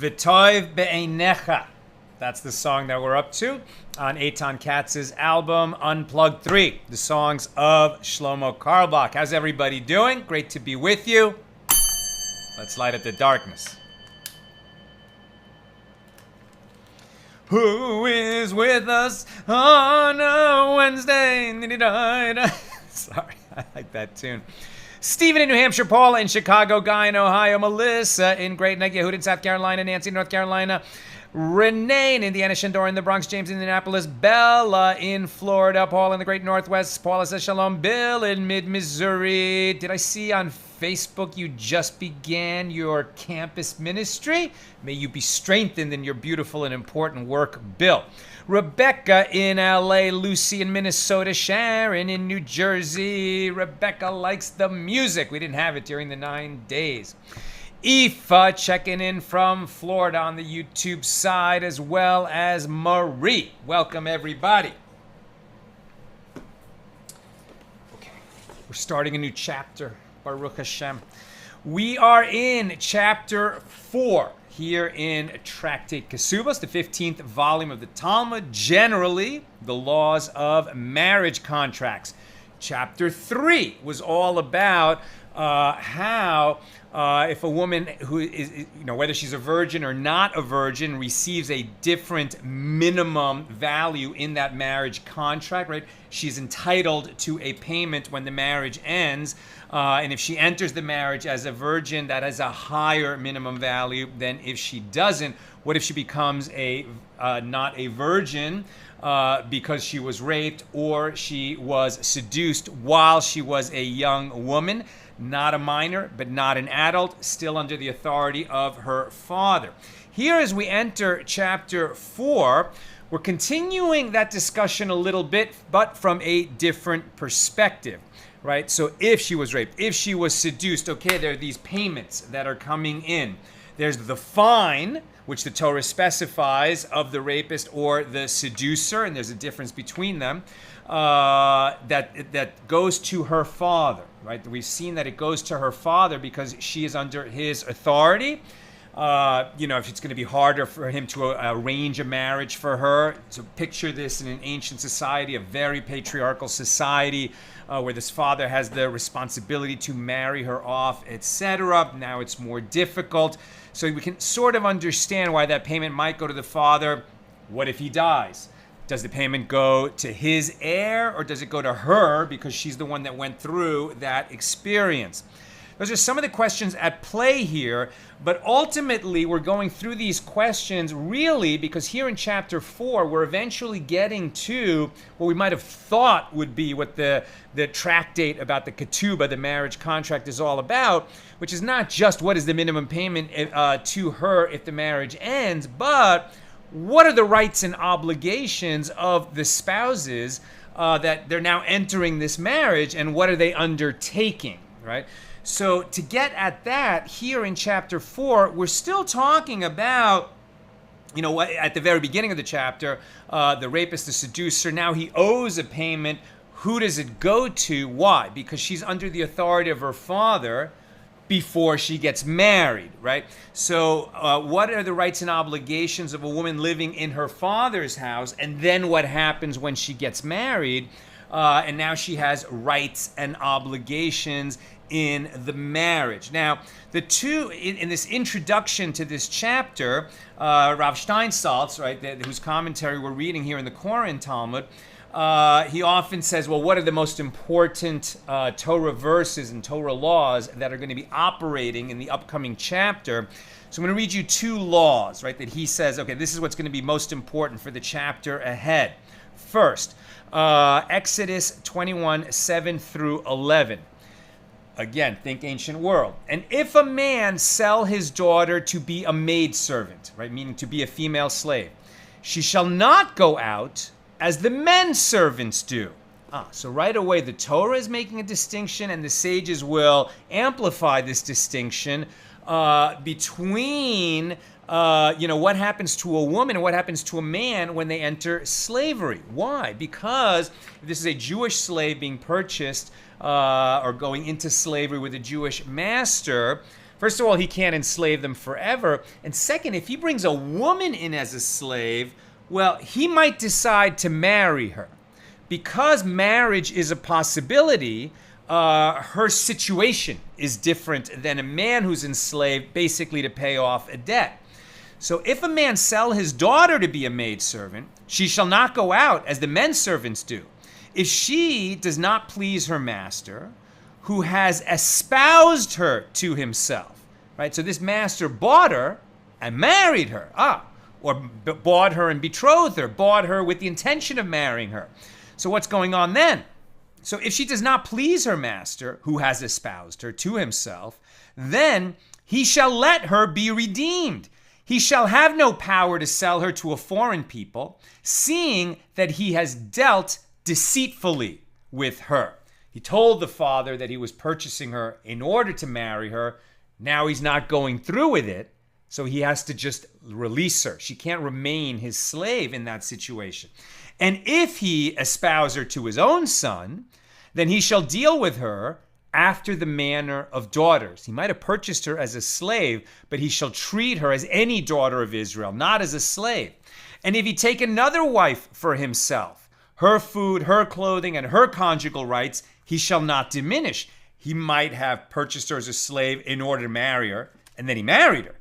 V'toiv be'einecha. That's the song that we're up to on Eitan Katz's album Unplugged 3, the songs of Shlomo Carlebach. How's everybody doing? Great to be with you. Let's light up the darkness. Who is with us on a Wednesday? Sorry, I like that tune. Stephen in New Hampshire, Paula in Chicago, Guy in Ohio, Melissa in Great Neck, Yehud in South Carolina, Nancy in North Carolina, Renee in Indiana, Shandor in the Bronx, James in Indianapolis, Bella in Florida, Paul in the Great Northwest, Paula says shalom, Bill in mid-Missouri. Did I see on Facebook you just began your campus ministry? May you be strengthened in your beautiful and important work, Bill. Rebecca in LA, Lucy in Minnesota, Sharon in New Jersey. Rebecca likes the music. We didn't have it during the 9 days. Aoife checking in from Florida on the YouTube side, as well as Marie. Welcome, everybody. Okay, we're starting a new chapter, Baruch Hashem. We are in chapter 4 here in Tractate Kesubos, the 15th volume of the Talmud, generally the laws of marriage contracts. Chapter 3 was all about how if a woman who is, whether she's a virgin or not a virgin, receives a different minimum value in that marriage contract, right? She's entitled to a payment when the marriage ends. And if she enters the marriage as a virgin, that has a higher minimum value than if she doesn't. What if she becomes not a virgin because she was raped or she was seduced while she was a young woman? Not a minor, but not an adult, still under the authority of her father. Here, as we enter chapter 4, we're continuing that discussion a little bit, but from a different perspective, right? So if she was raped, if she was seduced, okay, there are these payments that are coming in. There's the fine, which the Torah specifies, of the rapist or the seducer, and there's a difference between them, that goes to her father, right? We've seen that it goes to her father because she is under his authority. If it's going to be harder for him to arrange a marriage for her. So picture this in an ancient society, a very patriarchal society, where this father has the responsibility to marry her off, etc. Now it's more difficult. So we can sort of understand why that payment might go to the father. What if he dies? Does the payment go to his heir, or does it go to her because she's the one that went through that experience? Those are some of the questions at play here, but ultimately we're going through these questions really because here in chapter 4, we're eventually getting to what we might have thought would be what the tractate about the ketubah, the marriage contract, is all about, which is not just what is the minimum payment to her if the marriage ends, but what are the rights and obligations of the spouses that they're now entering this marriage, and what are they undertaking, right? So to get at that, here in chapter 4, we're still talking about, at the very beginning of the chapter, the rapist, the seducer, now he owes a payment. Who does it go to? Why? Because she's under the authority of her father before she gets married, right? So what are the rights and obligations of a woman living in her father's house? And then what happens when she gets married? And now she has rights and obligations in the marriage. Now, the two, in this introduction to this chapter, Rav Steinsaltz, right, whose commentary we're reading here in the Koren Talmud, he often says, well, what are the most important Torah verses and Torah laws that are going to be operating in the upcoming chapter? So I'm going to read you 2 laws, right, that he says, okay, this is what's going to be most important for the chapter ahead. First, Exodus 21, 7 through 11. Again, think ancient world. And if a man sell his daughter to be a maidservant, right, meaning to be a female slave, she shall not go out as the men servants do. So right away, the Torah is making a distinction, and the sages will amplify this distinction between what happens to a woman and what happens to a man when they enter slavery. Why? Because if this is a Jewish slave being purchased or going into slavery with a Jewish master, First of all, he can't enslave them forever. And second, if he brings a woman in as a slave, well, he might decide to marry her. Because marriage is a possibility, her situation is different than a man who's enslaved basically to pay off a debt. So if a man sell his daughter to be a maidservant, she shall not go out as the men servants do. If she does not please her master, who has espoused her to himself, right? So this master bought her and married her, or bought her and betrothed her, bought her with the intention of marrying her. So what's going on then? So if she does not please her master, who has espoused her to himself, then he shall let her be redeemed. He shall have no power to sell her to a foreign people, seeing that he has dealt deceitfully with her. He told the father that he was purchasing her in order to marry her. Now he's not going through with it, so he has to just release her. She can't remain his slave in that situation. And if he espouse her to his own son, then he shall deal with her after the manner of daughters. He might have purchased her as a slave, but he shall treat her as any daughter of Israel, not as a slave. And if he take another wife for himself, her food, her clothing, and her conjugal rights, he shall not diminish. He might have purchased her as a slave in order to marry her, and then he married her.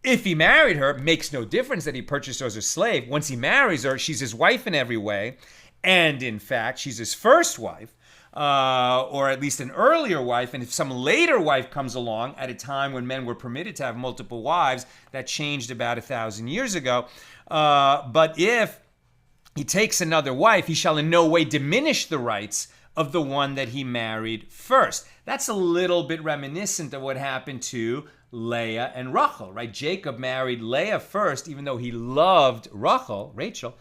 If he married her, it makes no difference that he purchased her as a slave. Once he marries her, she's his wife in every way. And in fact, she's his first wife, or at least an earlier wife. And if some later wife comes along at a time when men were permitted to have multiple wives, that changed about 1,000 years ago. But if he takes another wife, he shall in no way diminish the rights of the one that he married first. That's a little bit reminiscent of what happened to Leah and Rachel, right? Jacob married Leah first, even though he loved Rachel.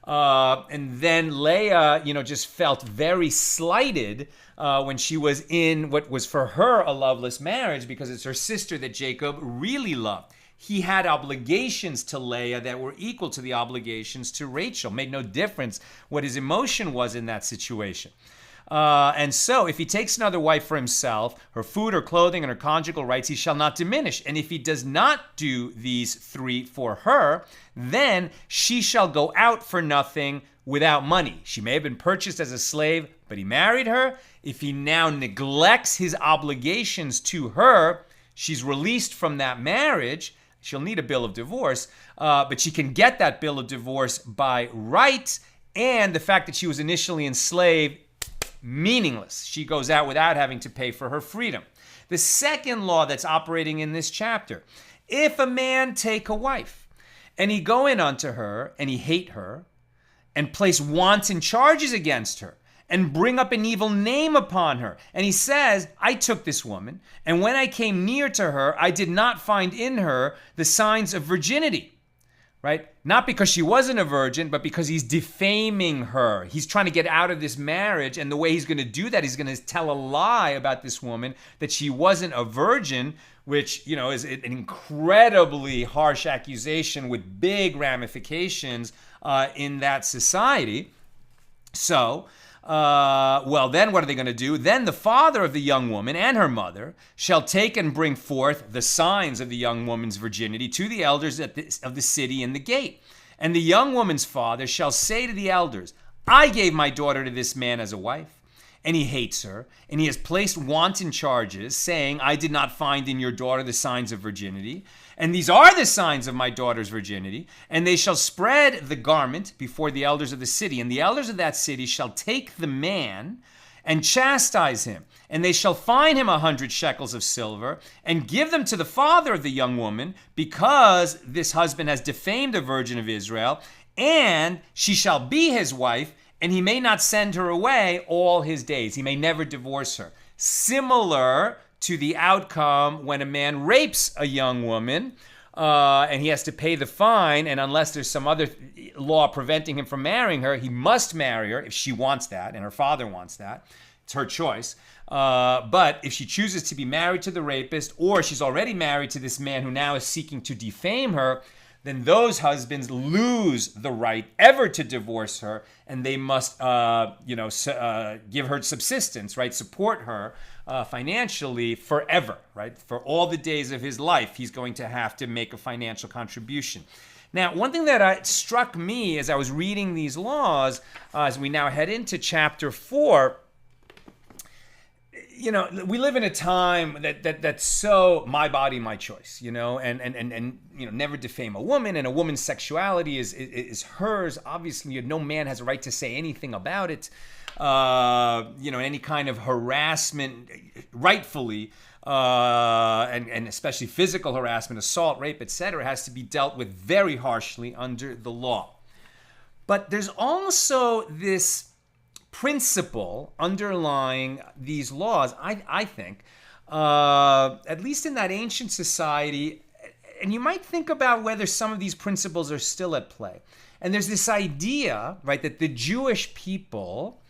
And then Leah, just felt very slighted when she was in what was for her a loveless marriage, because it's her sister that Jacob really loved. He had obligations to Leah that were equal to the obligations to Rachel. Made no difference what his emotion was in that situation. And so if he takes another wife for himself, her food, her clothing, and her conjugal rights, he shall not diminish. And if he does not do these three for her, then she shall go out for nothing without money. She may have been purchased as a slave, but he married her. If he now neglects his obligations to her, she's released from that marriage. She'll need a bill of divorce, but she can get that bill of divorce by right. And the fact that she was initially enslaved, meaningless. She goes out without having to pay for her freedom. The second law that's operating in this chapter: if a man take a wife, and he go in unto her, and he hate her, and place wanton charges against her, and bring up an evil name upon her, and he says, I took this woman, and when I came near to her, I did not find in her the signs of virginity. Right? Not because she wasn't a virgin, but because he's defaming her. He's trying to get out of this marriage, and the way he's going to do that, he's going to tell a lie about this woman that she wasn't a virgin, which, is an incredibly harsh accusation with big ramifications in that society. So, then what are they going to do? Then the father of the young woman and her mother shall take and bring forth the signs of the young woman's virginity to the elders of the city in the gate. And the young woman's father shall say to the elders, I gave my daughter to this man as a wife, and he hates her, and he has placed wanton charges, saying, I did not find in your daughter the signs of virginity. And these are the signs of my daughter's virginity. And they shall spread the garment before the elders of the city. And the elders of that city shall take the man and chastise him. And they shall fine him 100 shekels of silver and give them to the father of the young woman, because this husband has defamed a virgin of Israel. And she shall be his wife, and he may not send her away all his days. He may never divorce her. Similar to the outcome when a man rapes a young woman, and he has to pay the fine, and unless there's some other law preventing him from marrying her, he must marry her if she wants that, and her father wants that. It's her choice. But if she chooses to be married to the rapist, or she's already married to this man who now is seeking to defame her, then those husbands lose the right ever to divorce her, and they must, give her subsistence, right? Support her financially forever, right? For all the days of his life, he's going to have to make a financial contribution. Now, one thing that struck me as I was reading these laws, as we now head into chapter 4, we live in a time that's so my body, my choice, and never defame a woman, and a woman's sexuality is hers. Obviously, no man has a right to say anything about it. Any kind of harassment, rightfully, and especially physical harassment, assault, rape, etc., has to be dealt with very harshly under the law. But there's also this principle underlying these laws, I think, at least in that ancient society, and you might think about whether some of these principles are still at play. And there's this idea, right, that the Jewish people,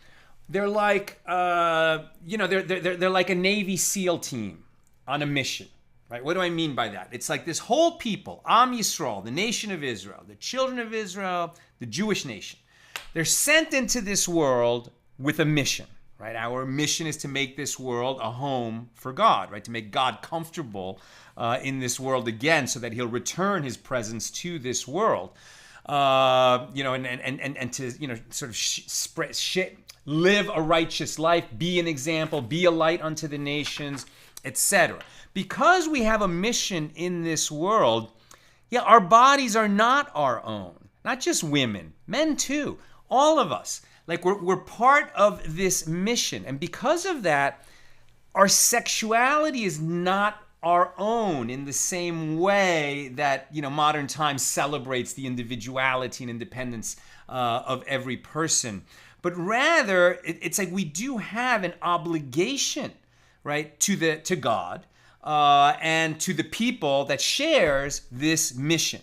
they're like, they're like a Navy SEAL team on a mission, right? What do I mean by that? It's like this whole people, Am Yisrael, the nation of Israel, the children of Israel, the Jewish nation. They're sent into this world with a mission, right? Our mission is to make this world a home for God, right? To make God comfortable in this world again, so that He'll return His presence to this world, and to sort of live a righteous life, be an example, be a light unto the nations, etc. Because we have a mission in this world, our bodies are not our own. Not just women, men too. All of us, like we're part of this mission. And because of that, our sexuality is not our own in the same way that, modern times celebrates the individuality and independence of every person. But rather, it's like we do have an obligation, right, to God and to the people that shares this mission.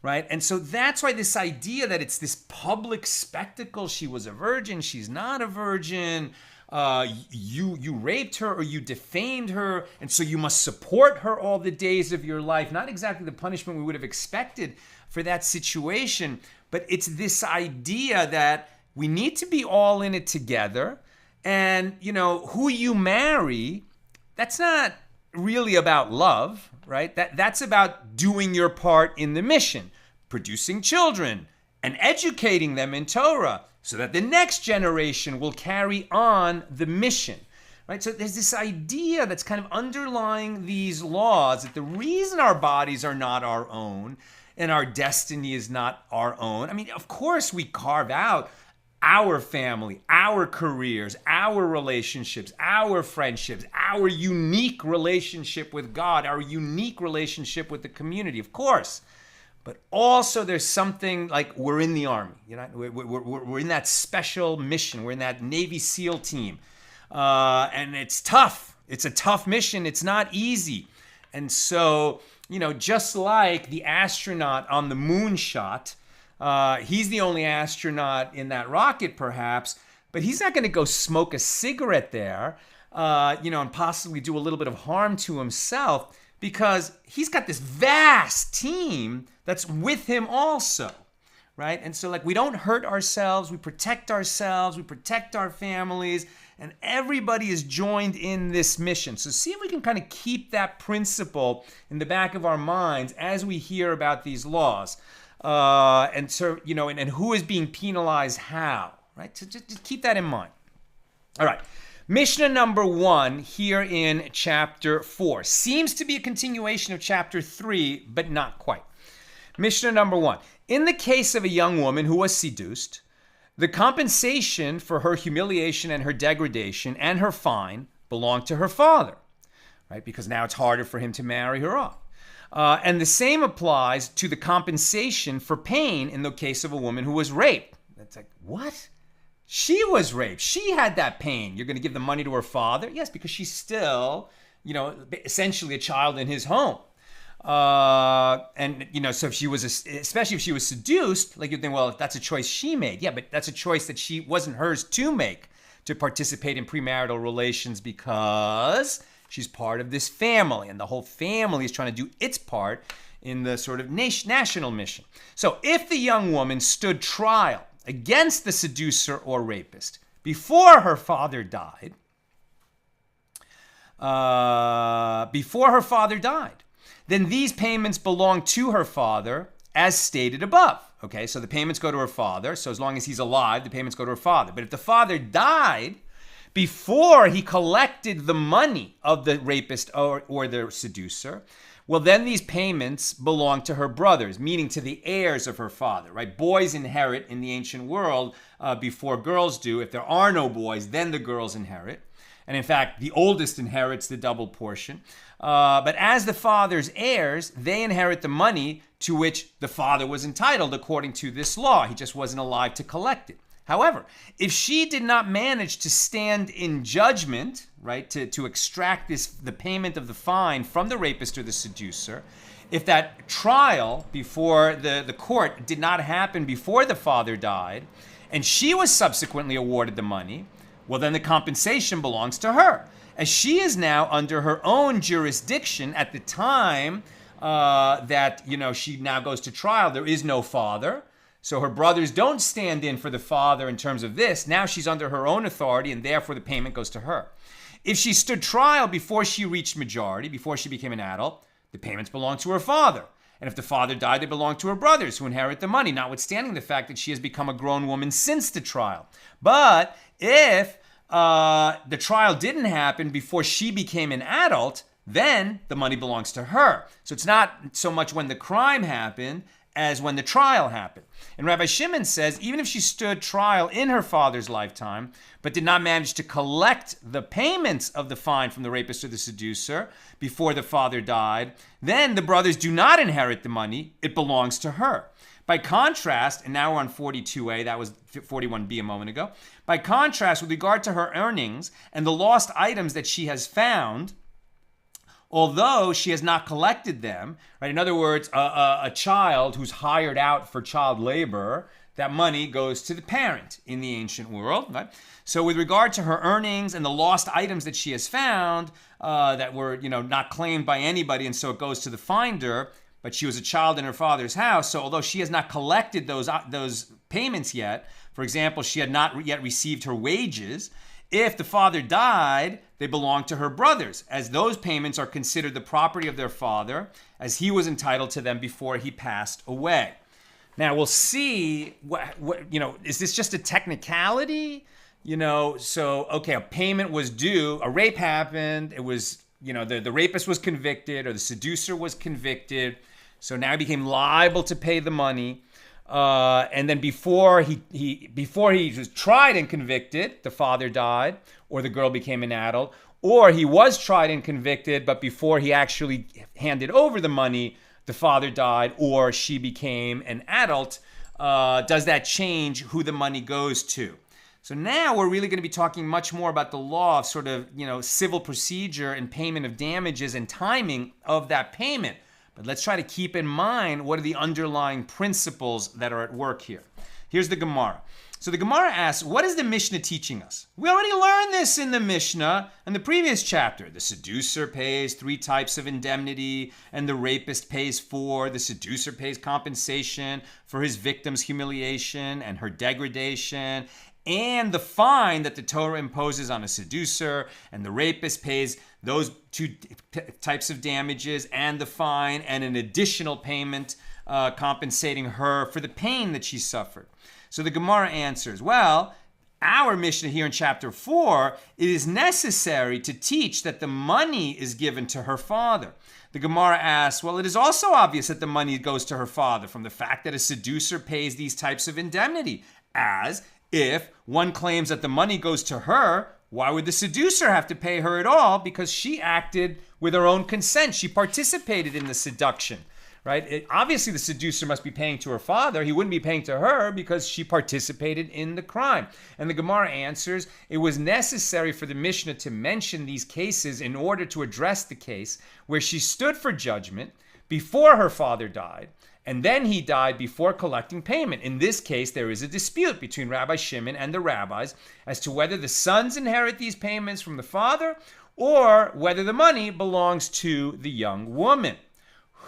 Right? And so that's why this idea that it's this public spectacle, she was a virgin, she's not a virgin, you raped her or you defamed her, and so you must support her all the days of your life. Not exactly the punishment we would have expected for that situation, but it's this idea that we need to be all in it together, and, who you marry, that's not really about love, right? That's about doing your part in the mission, producing children and educating them in Torah so that the next generation will carry on the mission, right? So there's this idea that's kind of underlying these laws, that the reason our bodies are not our own and our destiny is not our own. I mean, of course we carve out our family, our careers, our relationships, our friendships, our unique relationship with God, our unique relationship with the community, of course. But also there's something like we're in the army, we're in that special mission, we're in that Navy SEAL team. And it's tough. It's a tough mission. It's not easy. And so, just like the astronaut on the moon shot, he's the only astronaut in that rocket, perhaps, but he's not going to go smoke a cigarette there, and possibly do a little bit of harm to himself, because he's got this vast team that's with him also, right? And so, we don't hurt ourselves, we protect our families, and everybody is joined in this mission. So see if we can kind of keep that principle in the back of our minds as we hear about these laws. And so, and who is being penalized how, right? So just keep that in mind. All right. Mishnah number 1 here in chapter 4 seems to be a continuation of chapter 3, but not quite. Mishnah number 1. In the case of a young woman who was seduced, the compensation for her humiliation and her degradation and her fine belonged to her father, right? Because now it's harder for him to marry her off. And the same applies to the compensation for pain in the case of a woman who was raped. That's like, what? She was raped. She had that pain. You're going to give the money to her father? Yes, because she's still, essentially a child in his home. So if she was, especially if she was seduced, you'd think, well, if that's a choice she made. Yeah, but that's a choice that she wasn't hers to make, to participate in premarital relations, because she's part of this family, and the whole family is trying to do its part in the sort of national mission. So if the young woman stood trial against the seducer or rapist before her father died, then these payments belong to her father as stated above. Okay, so the payments go to her father. So as long as he's alive, the payments go to her father. But if the father died before he collected the money of the rapist or the seducer, well, then these payments belong to her brothers, meaning to the heirs of her father, right? Boys inherit in the ancient world before girls do. If there are no boys, then the girls inherit. And in fact, the oldest inherits the double portion. But as the father's heirs, they inherit the money to which the father was entitled according to this law. He just wasn't alive to collect it. However, if she did not manage to stand in judgment, right, to extract the payment of the fine from the rapist or the seducer, if that trial before the court did not happen before the father died, and she was subsequently awarded the money, well, then the compensation belongs to her, as she is now under her own jurisdiction at the time that, she now goes to trial. There is no father. So her brothers don't stand in for the father in terms of this. Now she's under her own authority, and therefore the payment goes to her. If she stood trial before she reached majority, before she became an adult, the payments belong to her father. And if the father died, they belong to her brothers who inherit the money, notwithstanding the fact that she has become a grown woman since the trial. But if the trial didn't happen before she became an adult, then the money belongs to her. So it's not so much when the crime happened as when the trial happened. And Rabbi Shimon says, even if she stood trial in her father's lifetime, but did not manage to collect the payments of the fine from the rapist or the seducer before the father died, then the brothers do not inherit the money. It belongs to her. By contrast, and now we're on 42a, that was 41b a moment ago. By contrast, with regard to her earnings and the lost items that she has found, although she has not collected them, right? In other words, a child who's hired out for child labor, that money goes to the parent in the ancient world, right? So with regard to her earnings and the lost items that she has found that were, not claimed by anybody, and so it goes to the finder, but she was a child in her father's house, so although she has not collected those payments yet, for example, she had not yet received her wages, if the father died, they belong to her brothers, as those payments are considered the property of their father, as he was entitled to them before he passed away. Now, we'll see, is this just a technicality? Okay, a payment was due, a rape happened, it was, the rapist was convicted or the seducer was convicted, so now he became liable to pay the money. And then before he was tried and convicted, the father died, or the girl became an adult, or he was tried and convicted, but before he actually handed over the money, the father died, or she became an adult. Does that change who the money goes to? So now we're really going to be talking much more about the law of sort of, civil procedure and payment of damages and timing of that payment. But let's try to keep in mind what are the underlying principles that are at work here. Here's the Gemara. So the Gemara asks, what is the Mishnah teaching us? We already learned this in the Mishnah in the previous chapter. The seducer pays 3 types of indemnity, and the rapist pays 4. The seducer pays compensation for his victim's humiliation and her degradation, and the fine that the Torah imposes on a seducer, and the rapist pays those 2 types of damages and the fine and an additional payment compensating her for the pain that she suffered. So the Gemara answers, well, our Mishnah here in chapter 4, it is necessary to teach that the money is given to her father. The Gemara asks, well, it is also obvious that the money goes to her father from the fact that a seducer pays these types of indemnity, as if one claims that the money goes to her, why would the seducer have to pay her at all? Because she acted with her own consent. She participated in the seduction, right? Obviously, the seducer must be paying to her father. He wouldn't be paying to her because she participated in the crime. And the Gemara answers, it was necessary for the Mishnah to mention these cases in order to address the case where she stood for judgment before her father died, and then he died before collecting payment. In this case, there is a dispute between Rabbi Shimon and the rabbis as to whether the sons inherit these payments from the father or whether the money belongs to the young woman.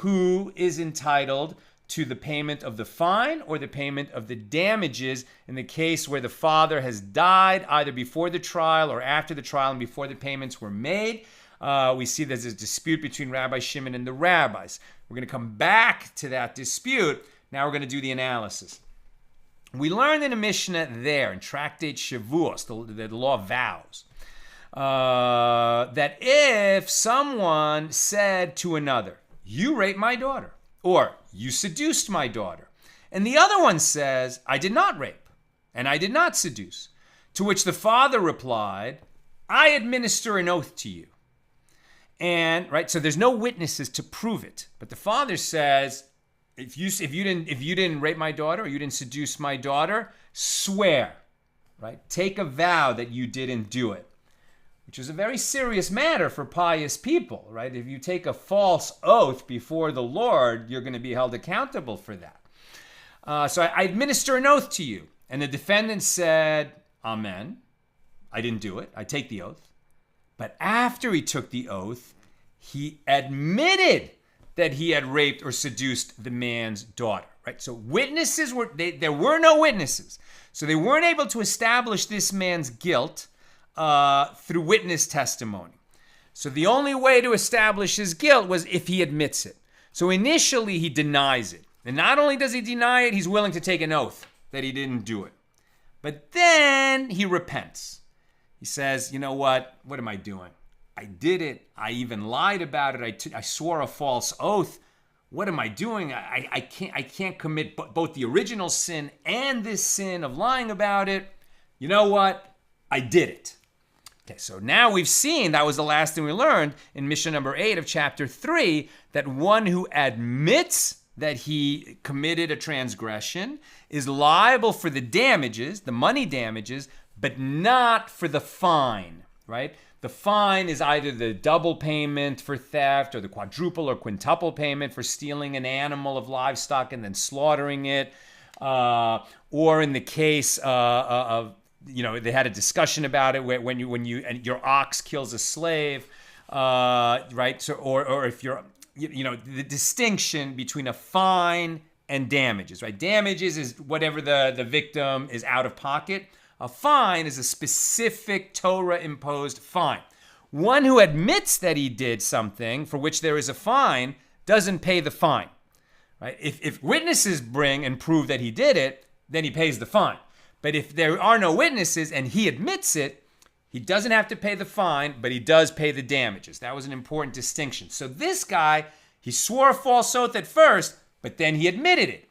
who is entitled to the payment of the fine or the payment of the damages in the case where the father has died either before the trial or after the trial and before the payments were made. We see there's a dispute between Rabbi Shimon and the rabbis. We're going to come back to that dispute. Now we're going to do the analysis. We learned in a Mishna there, in Tractate Shavuos, the law of vows, that if someone said to another, "You raped my daughter," or "You seduced my daughter," and the other one says, "I did not rape, and I did not seduce," to which the father replied, "I administer an oath to you." And right, so there's no witnesses to prove it, but the father says, if you didn't rape my daughter or you didn't seduce my daughter, swear, right? Take a vow that you didn't do it, which is a very serious matter for pious people, right? If you take a false oath before the Lord, you're going to be held accountable for that. So I administer an oath to you. And the defendant said, "Amen. I didn't do it. I take the oath." But after he took the oath, he admitted that he had raped or seduced the man's daughter, right? So witnesses there were no witnesses. So they weren't able to establish this man's guilt through witness testimony. So the only way to establish his guilt was if he admits it. So initially he denies it. And not only does he deny it, he's willing to take an oath that he didn't do it. But then he repents. He says, "You know what? What am I doing? I did it. I even lied about it. I swore a false oath. What am I doing? I can't commit both the original sin and this sin of lying about it. You know what? I did it." Okay, so now we've seen, that was the last thing we learned in Mishnah number 8 of chapter 3, that one who admits that he committed a transgression is liable for the damages, the money damages, but not for the fine, right? The fine is either the double payment for theft or the quadruple or quintuple payment for stealing an animal of livestock and then slaughtering it. Or in the case of, they had a discussion about it when your ox kills a slave, right? So, or if you're, the distinction between a fine and damages, right? Damages is whatever the victim is out of pocket. A fine is a specific Torah-imposed fine. One who admits that he did something for which there is a fine doesn't pay the fine, right? If witnesses bring and prove that he did it, then he pays the fine. But if there are no witnesses and he admits it, he doesn't have to pay the fine, but he does pay the damages. That was an important distinction. So this guy, he swore a false oath at first, but then he admitted it.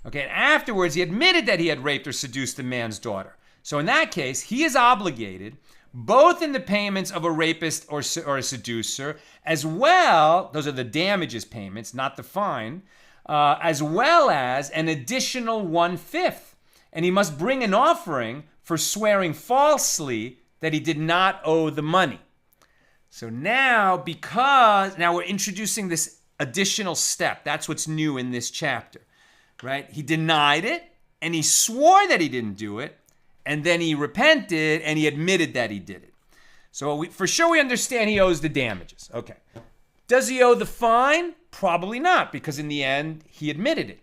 Okay, and afterwards he admitted that he had raped or seduced the man's daughter. So in that case, he is obligated both in the payments of a rapist or a seducer, as well, those are the damages payments, not the fine, as well as an additional 1/5. And he must bring an offering for swearing falsely that he did not owe the money. So now we're introducing this additional step. That's what's new in this chapter, right? He denied it and he swore that he didn't do it. And then he repented and he admitted that he did it. So for sure we understand he owes the damages. Okay. Does he owe the fine? Probably not, because in the end he admitted it.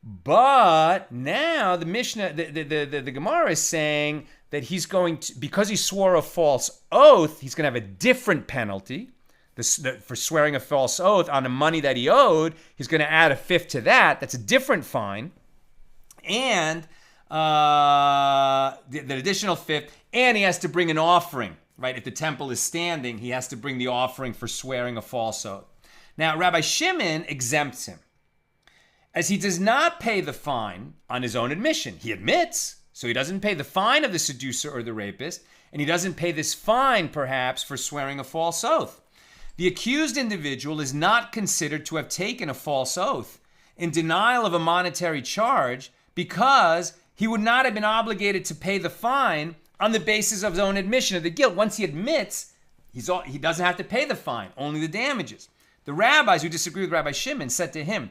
But now the Mishnah, the Gemara is saying that he's going to, because he swore a false oath, he's going to have a different penalty for swearing a false oath on the money that he owed. He's going to add a 1/5 to that. That's a different fine. And the additional 1/5, and he has to bring an offering, right? If the temple is standing, he has to bring the offering for swearing a false oath. Now, Rabbi Shimon exempts him, as he does not pay the fine on his own admission. He admits, so he doesn't pay the fine of the seducer or the rapist, and he doesn't pay this fine, perhaps, for swearing a false oath. The accused individual is not considered to have taken a false oath in denial of a monetary charge, because he would not have been obligated to pay the fine on the basis of his own admission of the guilt. Once he admits, he doesn't have to pay the fine, only the damages. The rabbis who disagree with Rabbi Shimon said to him,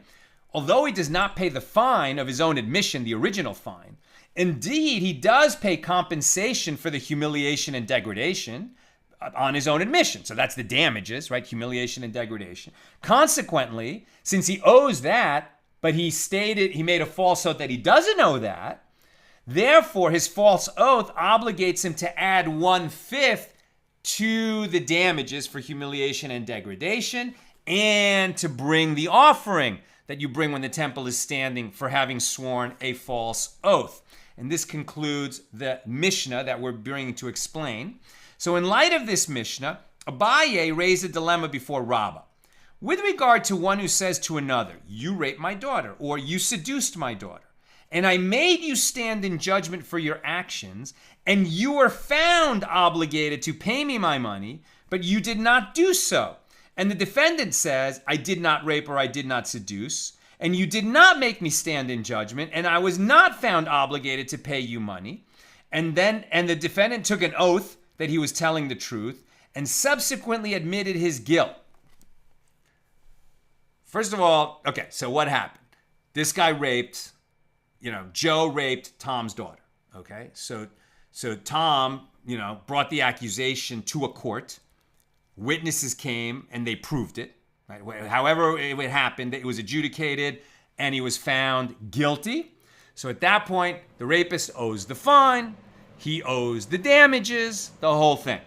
although he does not pay the fine of his own admission, the original fine, indeed he does pay compensation for the humiliation and degradation on his own admission. So that's the damages, right? Humiliation and degradation. Consequently, since he owes that, but he made a false oath that he doesn't owe that, therefore his false oath obligates him to add 1/5 to the damages for humiliation and degradation, and to bring the offering that you bring when the temple is standing for having sworn a false oath. And this concludes the Mishna that we're bringing to explain. So in light of this Mishna, Abaye raised a dilemma before Rabbah. With regard to one who says to another, you raped my daughter, or you seduced my daughter, and I made you stand in judgment for your actions, and you were found obligated to pay me my money, but you did not do so. And the defendant says, I did not rape or I did not seduce, and you did not make me stand in judgment, and I was not found obligated to pay you money. And the defendant took an oath that he was telling the truth, and subsequently admitted his guilt. First of all, okay, so what happened? This guy raped, Joe raped Tom's daughter, okay? So Tom, brought the accusation to a court. Witnesses came and they proved it. Right? However it happened, it was adjudicated and he was found guilty. So at that point, the rapist owes the fine, he owes the damages, the whole thing.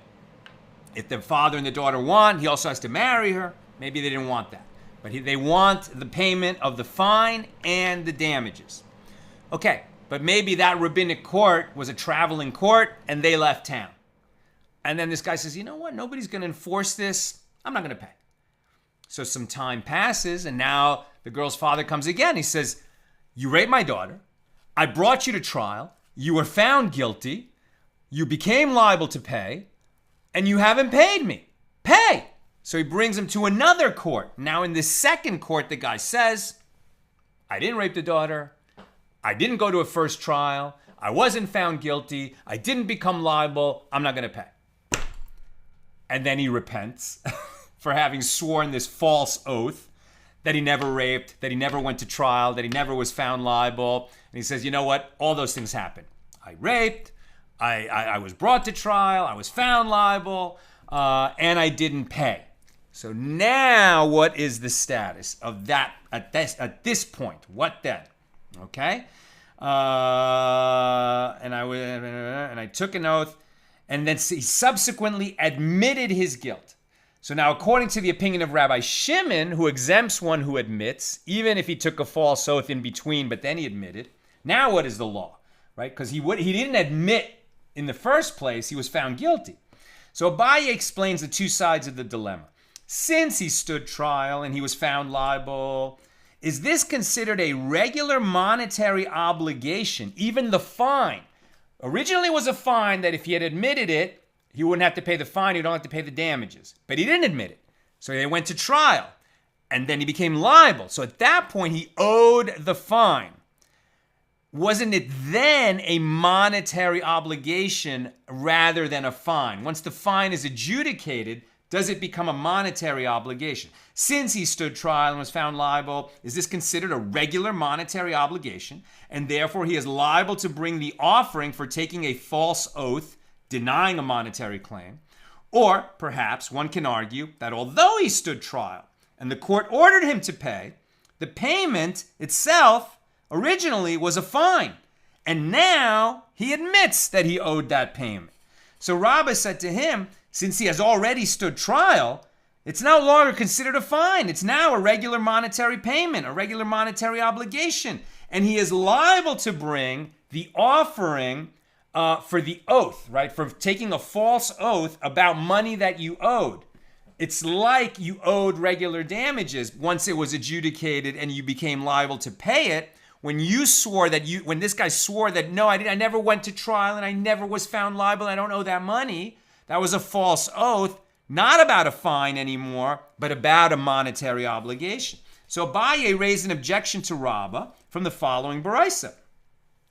If the father and the daughter want, he also has to marry her. Maybe they didn't want that. But they want the payment of the fine and the damages. Okay, but maybe that rabbinic court was a traveling court and they left town. And then this guy says, you know what? Nobody's going to enforce this. I'm not going to pay. So some time passes, and now the girl's father comes again. He says, you raped my daughter. I brought you to trial. You were found guilty. You became liable to pay, and you haven't paid me. Pay! So he brings him to another court. Now in this second court, the guy says, I didn't rape the daughter. I didn't go to a first trial. I wasn't found guilty. I didn't become liable. I'm not going to pay. And then he repents for having sworn this false oath that he never raped, that he never went to trial, that he never was found liable. And he says, you know what? All those things happened. I raped, I was brought to trial, I was found liable, and I didn't pay. So now what is the status of that at this point? What then? Okay? And I took an oath, and then he subsequently admitted his guilt. So now, according to the opinion of Rabbi Shimon, who exempts one who admits, even if he took a false oath in between, but then he admitted, now what is the law, right? Because he didn't admit in the first place, he was found guilty. So Abaye explains the two sides of the dilemma. Since he stood trial and he was found liable, is this considered a regular monetary obligation, even the fine? Originally, it was a fine that if he had admitted it, he wouldn't have to pay the fine, he don't have to pay the damages. But he didn't admit it. So they went to trial. And then he became liable. So at that point, he owed the fine. Wasn't it then a monetary obligation rather than a fine? Once the fine is adjudicated, does it become a monetary obligation? Since he stood trial and was found liable, is this considered a regular monetary obligation? And therefore, he is liable to bring the offering for taking a false oath, denying a monetary claim? Or perhaps one can argue that although he stood trial and the court ordered him to pay, the payment itself originally was a fine. And now he admits that he owed that payment. So Rabbah said to him, since he has already stood trial, it's no longer considered a fine. It's now a regular monetary payment, a regular monetary obligation. And he is liable to bring the offering for the oath, right? For taking a false oath about money that you owed. It's like you owed regular damages once it was adjudicated and you became liable to pay it. When this guy swore that, no, I never went to trial and I never was found liable and I don't owe that money, that was a false oath, not about a fine anymore, but about a monetary obligation. So Abaye raised an objection to Rabbah from the following Baraisa.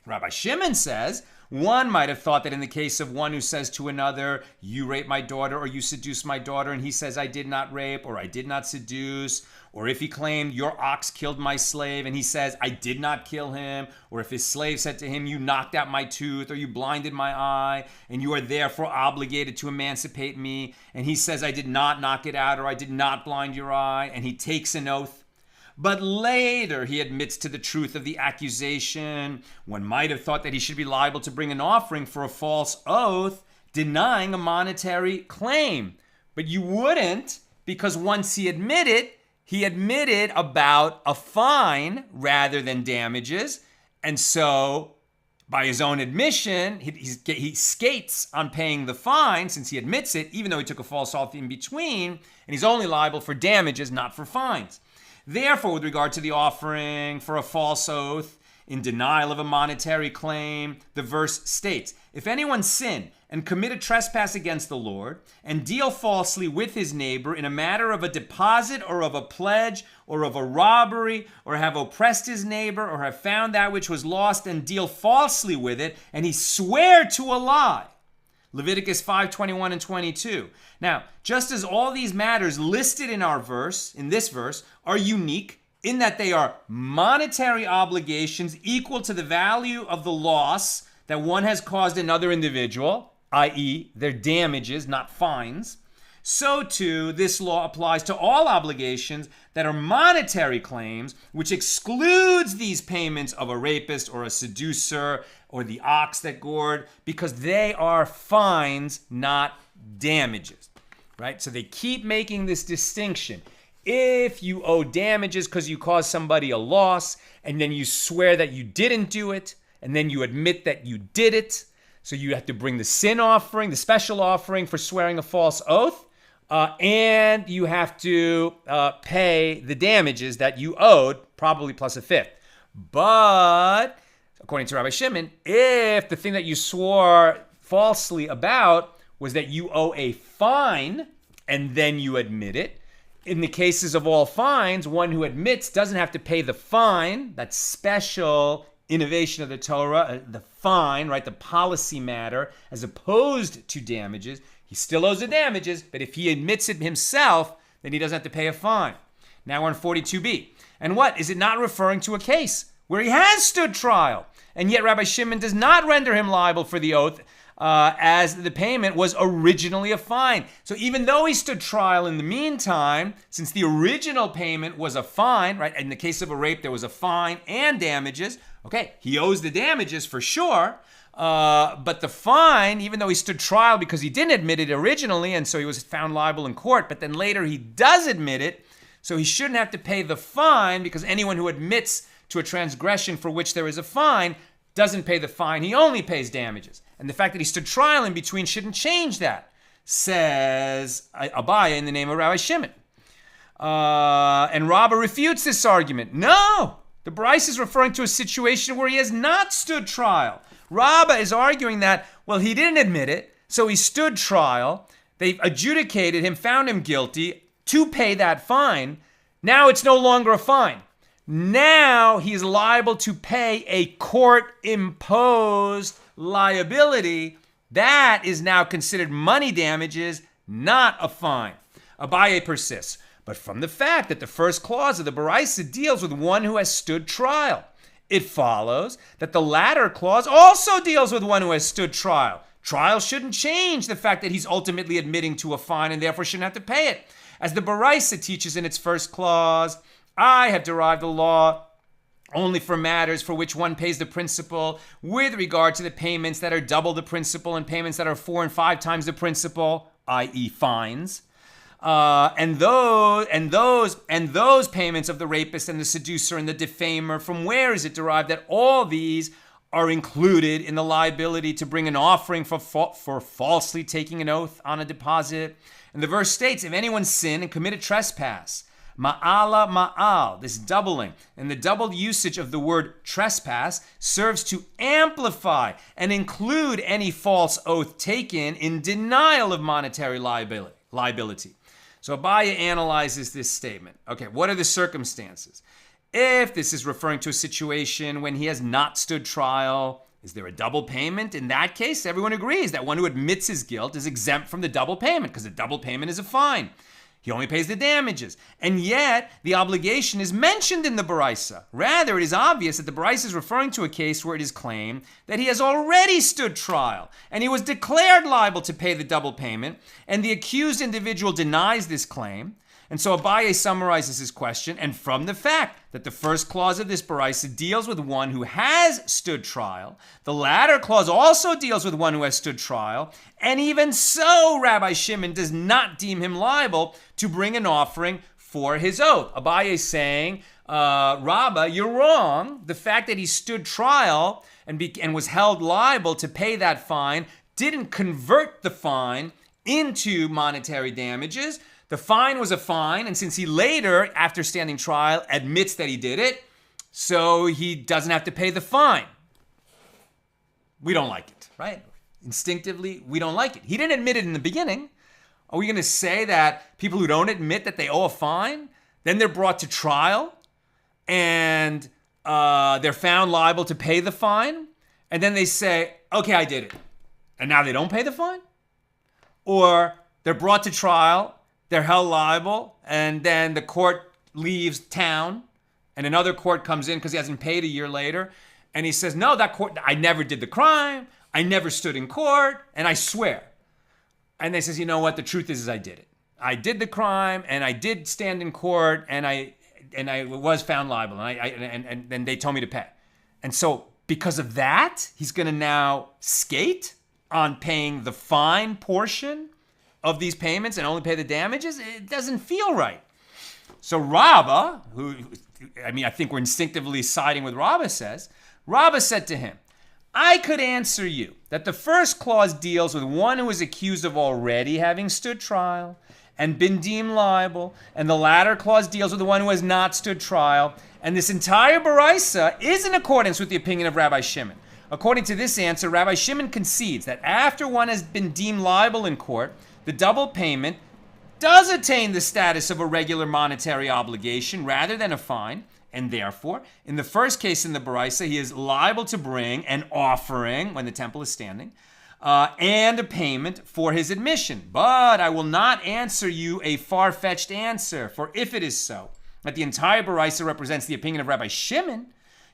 Rabbi Shimon says, One might have thought that in the case of one who says to another, you raped my daughter or you seduced my daughter, and he says, I did not rape or I did not seduce, or if he claimed your ox killed my slave and he says, I did not kill him, or if his slave said to him, you knocked out my tooth or you blinded my eye and you are therefore obligated to emancipate me, and he says, I did not knock it out or I did not blind your eye, and he takes an oath. But later he admits to the truth of the accusation. One might have thought that he should be liable to bring an offering for a false oath, denying a monetary claim. But you wouldn't, because once he admitted about a fine rather than damages. And so by his own admission, he skates on paying the fine since he admits it, even though he took a false oath in between, and he's only liable for damages, not for fines. Therefore, with regard to the offering for a false oath in denial of a monetary claim, the verse states, if anyone sin and commit a trespass against the Lord and deal falsely with his neighbor in a matter of a deposit or of a pledge or of a robbery, or have oppressed his neighbor or have found that which was lost and deal falsely with it, and he swear to a lie. Leviticus 5:21 and 22. Now, just as all these matters listed in this verse, are unique in that they are monetary obligations equal to the value of the loss that one has caused another individual, i.e., their damages, not fines, so too this law applies to all obligations that are monetary claims, which excludes these payments of a rapist or a seducer or the ox that gored, because they are fines, not damages, right? So they keep making this distinction. If you owe damages because you caused somebody a loss, and then you swear that you didn't do it, and then you admit that you did it, so you have to bring the sin offering, the special offering for swearing a false oath, and you have to pay the damages that you owed, probably plus a fifth. But according to Rabbi Shimon, if the thing that you swore falsely about was that you owe a fine and then you admit it, in the cases of all fines, one who admits doesn't have to pay the fine, that special innovation of the Torah, the fine, right, the policy matter, as opposed to damages. He still owes the damages, but if he admits it himself, then he doesn't have to pay a fine. Now we're on 42b. And what? Is it not referring to a case where he has stood trial, and yet Rabbi Shimon does not render him liable for the oath, as the payment was originally a fine. So even though he stood trial in the meantime, since the original payment was a fine, right? In the case of a rape, there was a fine and damages. Okay, he owes the damages for sure, but the fine, even though he stood trial because he didn't admit it originally, and so he was found liable in court, but then later he does admit it, so he shouldn't have to pay the fine, because anyone who admits to a transgression for which there is a fine doesn't pay the fine. He only pays damages. And the fact that he stood trial in between shouldn't change that, says Abaye in the name of Rabbi Shimon. And Rabbah refutes this argument. No, the Bryce is referring to a situation where he has not stood trial. Rabbah is arguing that, well, he didn't admit it, so he stood trial. They've adjudicated him, found him guilty to pay that fine. Now it's no longer a fine. Now he's liable to pay a court-imposed liability. That is now considered money damages, not a fine. Abaye persists. But from the fact that the first clause of the Baraisa deals with one who has stood trial, it follows that the latter clause also deals with one who has stood trial. Trial shouldn't change the fact that he's ultimately admitting to a fine and therefore shouldn't have to pay it. As the Baraisa teaches in its first clause, I have derived the law only for matters for which one pays the principal with regard to the payments that are double the principal and payments that are 4 and 5 times the principal, i.e. fines. And those payments of the rapist and the seducer and the defamer, from where is it derived that all these are included in the liability to bring an offering for falsely taking an oath on a deposit? And the verse states, if anyone sin and commit a trespass, ma'ala ma'al, this doubling, and the double usage of the word trespass serves to amplify and include any false oath taken in denial of monetary liability. So Abaye analyzes this statement. Okay, what are the circumstances? If this is referring to a situation when he has not stood trial, Is there a double payment? In that case, everyone agrees that one who admits his guilt is exempt from the double payment because the double payment is a fine. He only pays the damages. And yet, the obligation is mentioned in the Baraisa. Rather, it is obvious that the Baraisa is referring to a case where it is claimed that he has already stood trial and he was declared liable to pay the double payment, and the accused individual denies this claim. And so Abaye summarizes his question, and from the fact that the first clause of this Baraisa deals with one who has stood trial, the latter clause also deals with one who has stood trial, and even so, Rabbi Shimon does not deem him liable to bring an offering for his oath. Abaye is saying, Rabbah, you're wrong. The fact that he stood trial and was held liable to pay that fine didn't convert the fine into monetary damages. The fine was a fine, and since he later, after standing trial, admits that he did it, so he doesn't have to pay the fine. We don't like it, right? Instinctively, we don't like it. He didn't admit it in the beginning. Are we going to say that people who don't admit that they owe a fine, then they're brought to trial, and they're found liable to pay the fine, and then they say, okay, I did it, and now they don't pay the fine? Or they're brought to trial, they're held liable, and then the court leaves town, and another court comes in because he hasn't paid a year later, and he says, no, that court, I never did the crime, I never stood in court, and I swear. And they says, you know what, the truth is I did it. I did the crime, and I did stand in court, and I was found liable, and then they told me to pay. And so because of that, he's going to now skate on paying the fine portion of these payments and only pay the damages. It doesn't feel right. So Rabbah, I think we're instinctively siding with Rabbah, Rabbah said to him, I could answer you that the first clause deals with one who is accused of already having stood trial and been deemed liable, and the latter clause deals with the one who has not stood trial, and this entire Baraisa is in accordance with the opinion of Rabbi Shimon. According to this answer, Rabbi Shimon concedes that after one has been deemed liable in court, the double payment does attain the status of a regular monetary obligation rather than a fine, and therefore, in the first case in the Baraisa, he is liable to bring an offering when the temple is standing, and a payment for his admission. But I will not answer you a far-fetched answer, for if it is so, that the entire Baraisa represents the opinion of Rabbi Shimon,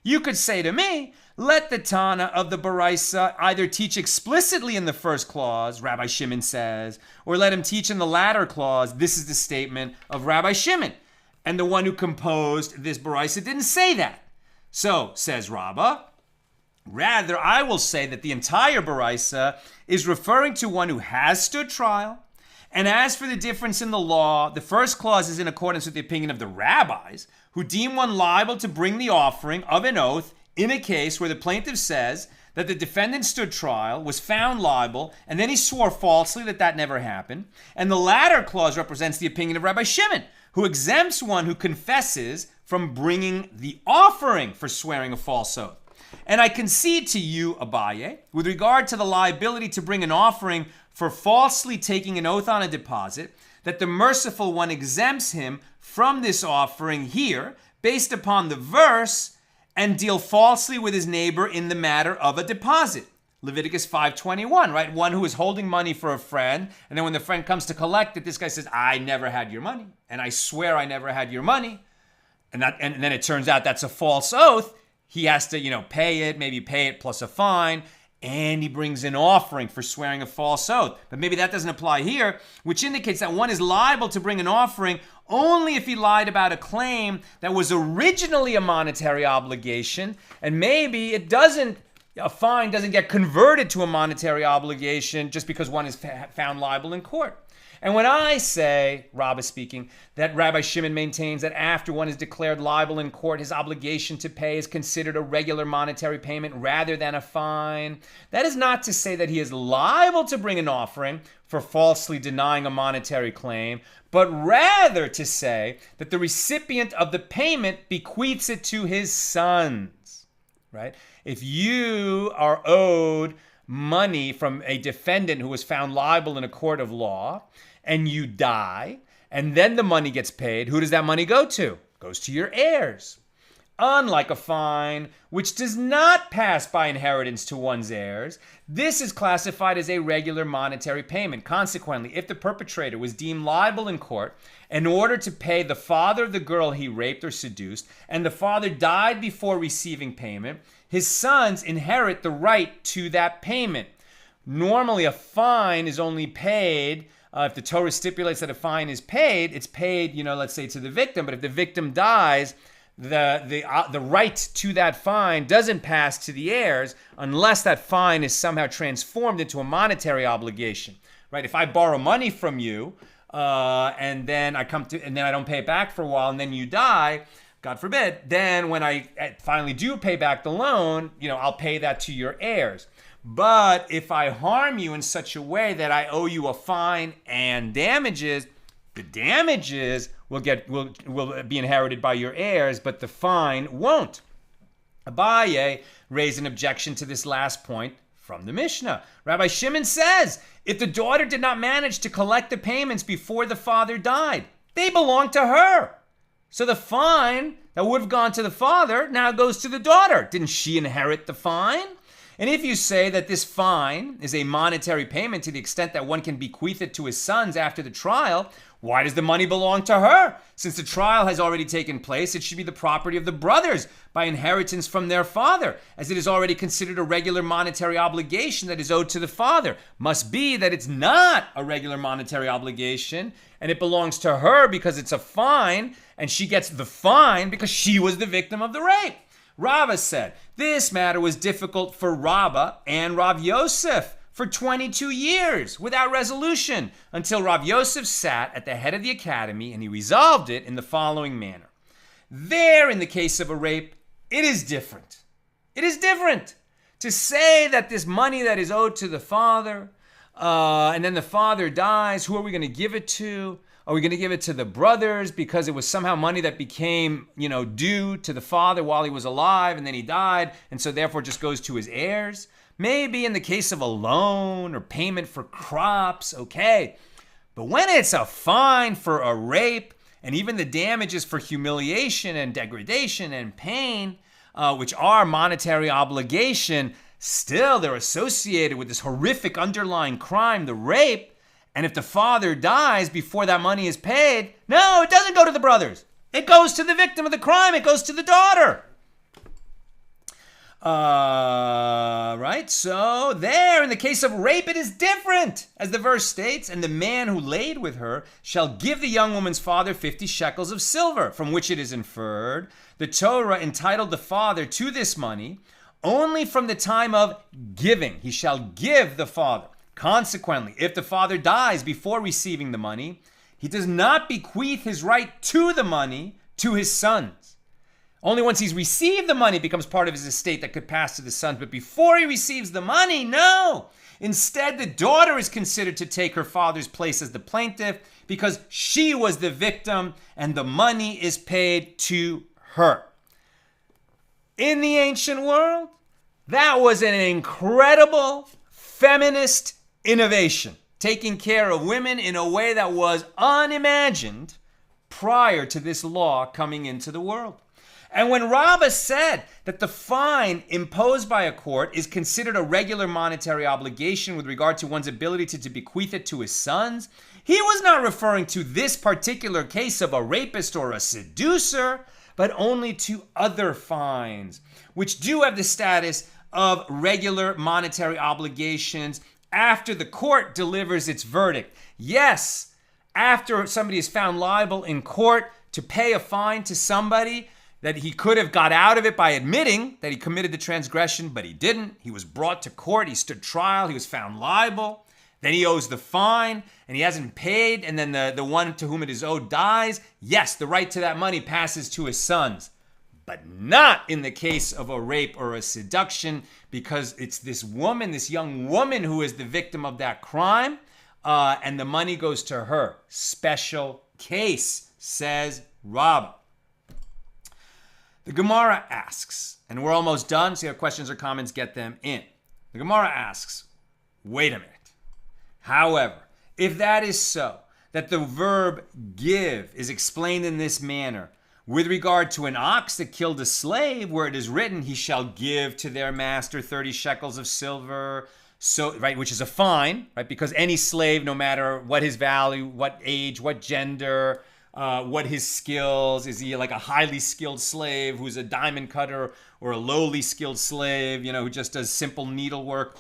you could say to me, let the Tana of the Baraisa either teach explicitly in the first clause, Rabbi Shimon says, or let him teach in the latter clause, this is the statement of Rabbi Shimon. And the one who composed this Baraisa didn't say that. So, says Rabbah, rather I will say that the entire Baraisa is referring to one who has stood trial. And as for the difference in the law, the first clause is in accordance with the opinion of the rabbis, who deem one liable to bring the offering of an oath in a case where the plaintiff says that the defendant stood trial, was found liable, and then he swore falsely that never happened. And the latter clause represents the opinion of Rabbi Shimon, who exempts one who confesses from bringing the offering for swearing a false oath. And I concede to you, Abaye, with regard to the liability to bring an offering for falsely taking an oath on a deposit, that the merciful one exempts him from this offering here, based upon the verse, and deal falsely with his neighbor in the matter of a deposit. Leviticus 5:21, right? One who is holding money for a friend, and then when the friend comes to collect it, this guy says, I never had your money, and I swear I never had your money. And then it turns out that's a false oath. He has to, pay it, maybe pay it plus a fine, and he brings an offering for swearing a false oath. But maybe that doesn't apply here, which indicates that one is liable to bring an offering only if he lied about a claim that was originally a monetary obligation, and maybe a fine doesn't get converted to a monetary obligation just because one is found liable in court. And when I say, Rabbah speaking, that Rabbi Shimon maintains that after one is declared liable in court, his obligation to pay is considered a regular monetary payment rather than a fine, that is not to say that he is liable to bring an offering for falsely denying a monetary claim, but rather to say that the recipient of the payment bequeaths it to his sons, right? If you are owed money from a defendant who was found liable in a court of law, and you die, and then the money gets paid, who does that money go to? It goes to your heirs. Unlike a fine, which does not pass by inheritance to one's heirs, this is classified as a regular monetary payment. Consequently, if the perpetrator was deemed liable in court in order to pay the father of the girl he raped or seduced, and the father died before receiving payment, his sons inherit the right to that payment. Normally, a fine is only paid if the Torah stipulates that a fine is paid. It's paid, let's say to the victim. But if the victim dies, the right to that fine doesn't pass to the heirs unless that fine is somehow transformed into a monetary obligation, right? If I borrow money from you and then I don't pay it back for a while and then you die, God forbid, then when I finally do pay back the loan, I'll pay that to your heirs. But if I harm you in such a way that I owe you a fine and damages, the damages will be inherited by your heirs, but the fine won't. Abaye raised an objection to this last point from the Mishnah. Rabbi Shimon says, if the daughter did not manage to collect the payments before the father died, they belong to her. So the fine that would have gone to the father now goes to the daughter. Didn't she inherit the fine? And if you say that this fine is a monetary payment to the extent that one can bequeath it to his sons after the trial, why does the money belong to her? Since the trial has already taken place, it should be the property of the brothers by inheritance from their father, as it is already considered a regular monetary obligation that is owed to the father. Must be that it's not a regular monetary obligation, and it belongs to her because it's a fine, and she gets the fine because she was the victim of the rape. Rava said, this matter was difficult for Rabbah and Rav Yosef for 22 years without resolution until Rav Yosef sat at the head of the academy and he resolved it in the following manner. There, in the case of a rape, it is different. It is different to say that this money that is owed to the father, and then the father dies, who are we going to give it to? Are we going to give it to the brothers because it was somehow money that became, due to the father while he was alive and then he died, and so therefore just goes to his heirs? Maybe in the case of a loan or payment for crops, okay. But when it's a fine for a rape and even the damages for humiliation and degradation and pain, which are monetary obligation, still they're associated with this horrific underlying crime, the rape. And if the father dies before that money is paid, no, it doesn't go to the brothers. It goes to the victim of the crime. It goes to the daughter. Right? So there, in the case of rape, it is different. As the verse states, and the man who laid with her shall give the young woman's father 50 shekels of silver, from which it is inferred the Torah entitled the father to this money only from the time of giving. He shall give the father. Consequently, if the father dies before receiving the money, he does not bequeath his right to the money to his sons. Only once he's received the money becomes part of his estate that could pass to the sons. But before he receives the money, no. Instead, the daughter is considered to take her father's place as the plaintiff because she was the victim and the money is paid to her. In the ancient world, that was an incredible feminist innovation, taking care of women in a way that was unimagined prior to this law coming into the world. And when Rabbah said that the fine imposed by a court is considered a regular monetary obligation with regard to one's ability to bequeath it to his sons, he was not referring to this particular case of a rapist or a seducer, but only to other fines, which do have the status of regular monetary obligations after the court delivers its verdict. Yes, after somebody is found liable in court to pay a fine to somebody that he could have got out of it by admitting that he committed the transgression, but he didn't. He was brought to court, he stood trial, he was found liable. Then he owes the fine and he hasn't paid, and then the one to whom it is owed dies. Yes, the right to that money passes to his sons. But not in the case of a rape or a seduction, because it's this woman, this young woman, who is the victim of that crime, and the money goes to her. Special case, says Rabbah. The Gemara asks, and we're almost done, so if you have questions or comments, get them in. The Gemara asks, wait a minute. However, if that is so, that the verb give is explained in this manner, With regard to an ox that killed a slave, where it is written, he shall give to their master 30 shekels of silver, so right, which is a fine, right? Because any slave, no matter what his value, what age, what gender, what his skills, is he like a highly skilled slave who's a diamond cutter, or a lowly skilled slave, who just does simple needlework?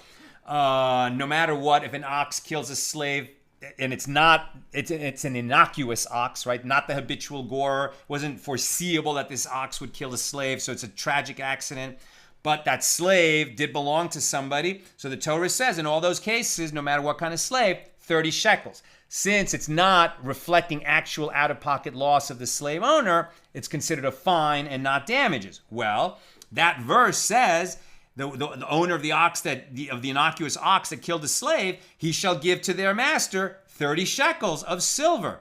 No matter what, if an ox kills a slave, and it's an innocuous ox, right? Not the habitual gorer. It wasn't foreseeable that this ox would kill a slave, so it's a tragic accident. But that slave did belong to somebody. So the Torah says in all those cases, no matter what kind of slave, 30 shekels. Since it's not reflecting actual out-of-pocket loss of the slave owner, it's considered a fine and not damages. Well, that verse says the owner of the innocuous ox that killed a slave, he shall give to their master 30 shekels of silver.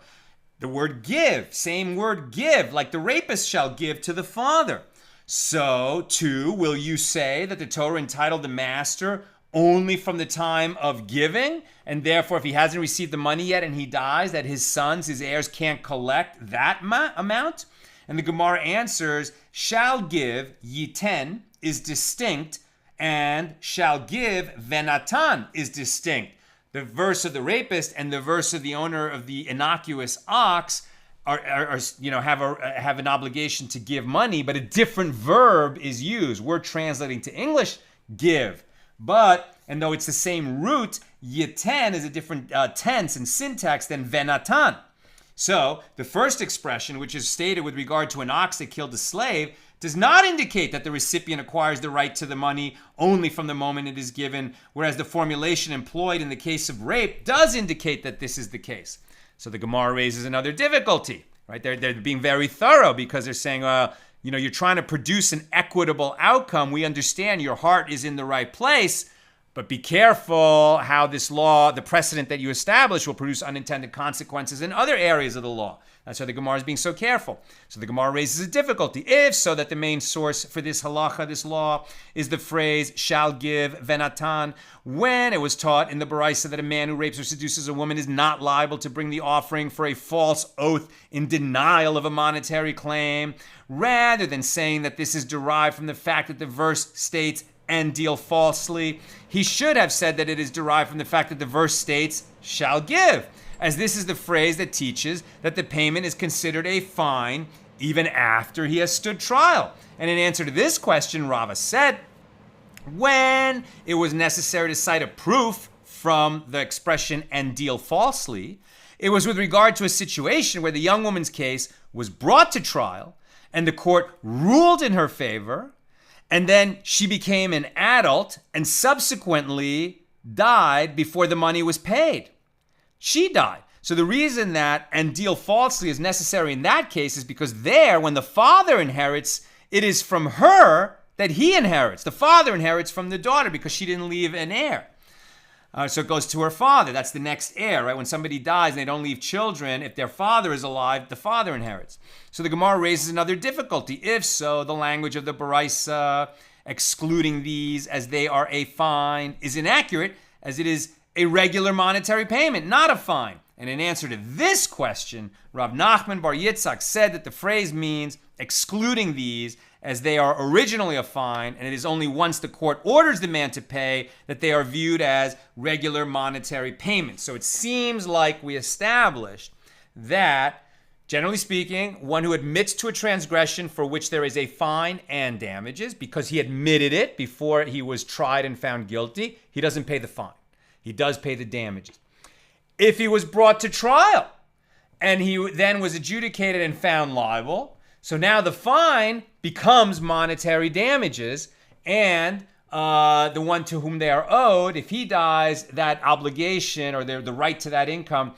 The word give, same word give, like the rapist shall give to the father. So, too, will you say that the Torah entitled the master only from the time of giving, and therefore if he hasn't received the money yet and he dies, that his sons, his heirs, can't collect that amount? And the Gemara answers, shall give, yiten, is distinct, and shall give, venatan, is distinct. The verse of the rapist and the verse of the owner of the innocuous ox have an obligation to give money, but a different verb is used. We're translating to English, give. And though it's the same root, yiten is a different tense and syntax than venatan. So the first expression, which is stated with regard to an ox that killed a slave, does not indicate that the recipient acquires the right to the money only from the moment it is given, whereas the formulation employed in the case of rape does indicate that this is the case. So the Gemara raises another difficulty, right? They're being very thorough because they're saying, you're trying to produce an equitable outcome. We understand your heart is in the right place, but be careful how this law, the precedent that you establish, will produce unintended consequences in other areas of the law. That's why the Gemara is being so careful. So the Gemara raises a difficulty. If so, that the main source for this halacha, this law, is the phrase shall give venatan, when it was taught in the Baraisa that a man who rapes or seduces a woman is not liable to bring the offering for a false oath in denial of a monetary claim, rather than saying that this is derived from the fact that the verse states and deal falsely, he should have said that it is derived from the fact that the verse states shall give, as this is the phrase that teaches that the payment is considered a fine even after he has stood trial. And in answer to this question, Rava said, when it was necessary to cite a proof from the expression and deal falsely, it was with regard to a situation where the young woman's case was brought to trial and the court ruled in her favor, and then she became an adult and subsequently died before the money was paid. She died. So the reason that and deal falsely is necessary in that case is because there, when the father inherits, it is from her that he inherits. The father inherits from the daughter because she didn't leave an heir. So it goes to her father. That's the next heir, right? When somebody dies and they don't leave children, if their father is alive, the father inherits. So the Gemara raises another difficulty. If so, the language of the Baraisa excluding these as they are a fine is inaccurate, as it is a regular monetary payment, not a fine. And in answer to this question, Rav Nachman Bar Yitzchak said that the phrase means excluding these as they are originally a fine, and it is only once the court orders the man to pay that they are viewed as regular monetary payments. So it seems like we established that, generally speaking, one who admits to a transgression for which there is a fine and damages, because he admitted it before he was tried and found guilty, he doesn't pay the fine. He does pay the damages. If he was brought to trial and he then was adjudicated and found liable, so now the fine becomes monetary damages, and the one to whom they are owed, if he dies, that obligation or the right to that income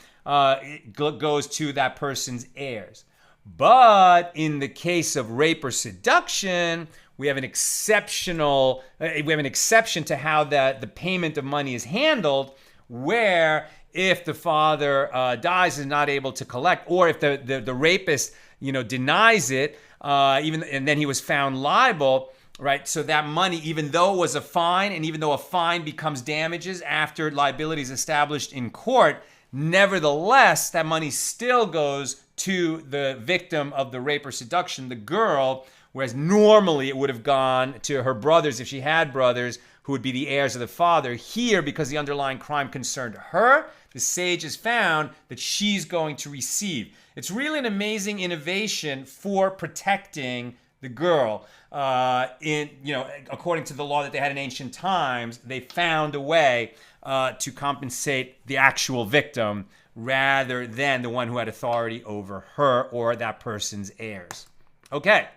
goes to that person's heirs. But in the case of rape or seduction, we have an exception to how the payment of money is handled, where if the father dies and is not able to collect, or if the rapist denies it, and then he was found liable, right? So that money, even though it was a fine, and even though a fine becomes damages after liability is established in court, Nevertheless, that money still goes to the victim of the rape or seduction, the girl, whereas normally it would have gone to her brothers if she had brothers who would be the heirs of the father. Here, because the underlying crime concerned her, the sage has found that she's going to receive. It's really an amazing innovation for protecting the girl. According to the law that they had in ancient times, they found a way to compensate the actual victim rather than the one who had authority over her or that person's heirs. Okay.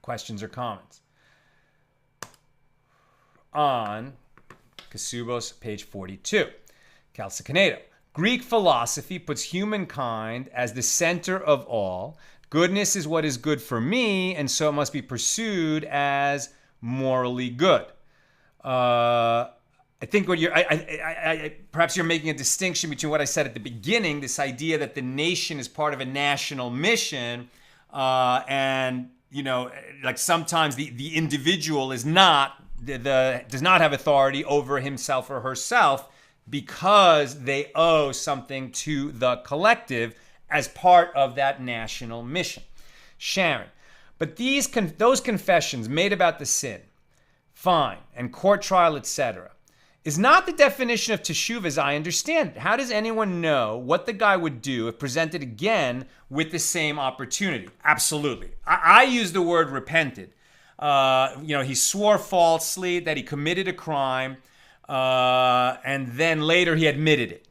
Questions or comments? On Kesubos, page 42. Calcicanedo. Greek philosophy puts humankind as the center of all. Goodness is what is good for me, and so it must be pursued as morally good. I think what perhaps you're making a distinction between what I said at the beginning, this idea that the nation is part of a national mission, and like sometimes the individual is not does not have authority over himself or herself because they owe something to the collective as part of that national mission. Sharon, but those confessions made about the sin, fine, and court trial, etc., is not the definition of teshuva as I understand it. How does anyone know what the guy would do if presented again with the same opportunity? Absolutely. I use the word repented. He swore falsely that he committed a crime, and then later he admitted it.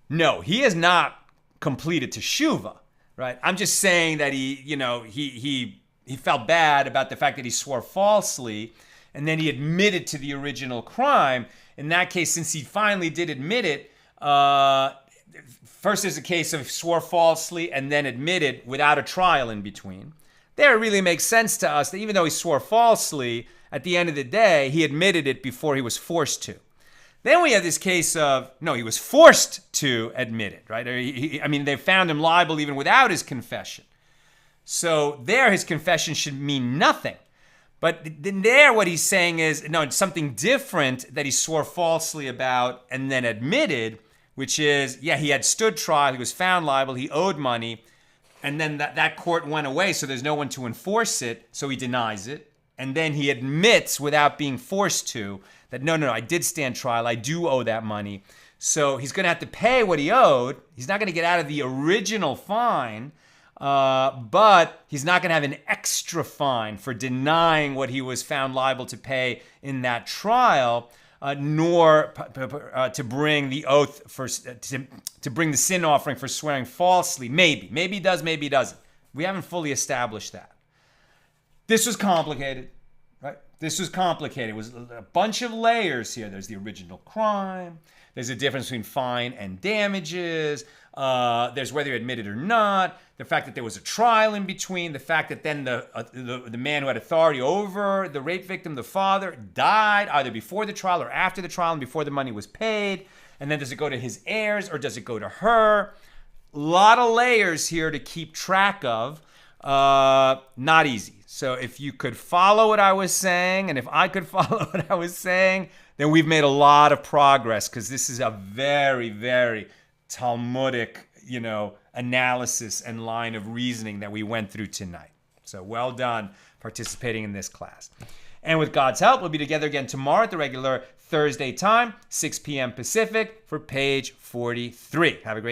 No, he has not completed teshuva, right? I'm just saying that he felt bad about the fact that he swore falsely, and then he admitted to the original crime. In that case, since he finally did admit it, first there's a case of swore falsely and then admitted without a trial in between. There it really makes sense to us that even though he swore falsely, at the end of the day, he admitted it before he was forced to. Then we have this case of, no, he was forced to admit it, right? They found him liable even without his confession. So there his confession should mean nothing. But then there what he's saying is, no, it's something different that he swore falsely about and then admitted, which is, yeah, he had stood trial, he was found liable, he owed money, and then that court went away, so there's no one to enforce it, so he denies it. And then he admits without being forced to that, no, I did stand trial, I do owe that money. So he's going to have to pay what he owed. He's not going to get out of the original fine, but he's not going to have an extra fine for denying what he was found liable to pay in that trial, nor to bring the oath to bring the sin offering for swearing falsely. Maybe he does, maybe he doesn't. We haven't fully established that. This was complicated, right? This was complicated. It was a bunch of layers here. There's the original crime. There's a difference between fine and damages. There's whether you admit it or not. The fact that there was a trial in between. The fact that then the man who had authority over the rape victim, the father, died either before the trial or after the trial and before the money was paid. And then does it go to his heirs or does it go to her? A lot of layers here to keep track of. Not easy. So if you could follow what I was saying, and if I could follow what I was saying, then we've made a lot of progress, because this is a very, very Talmudic, analysis and line of reasoning that we went through tonight. So well done participating in this class. And with God's help, we'll be together again tomorrow at the regular Thursday time, 6 p.m. Pacific, for page 43. Have a great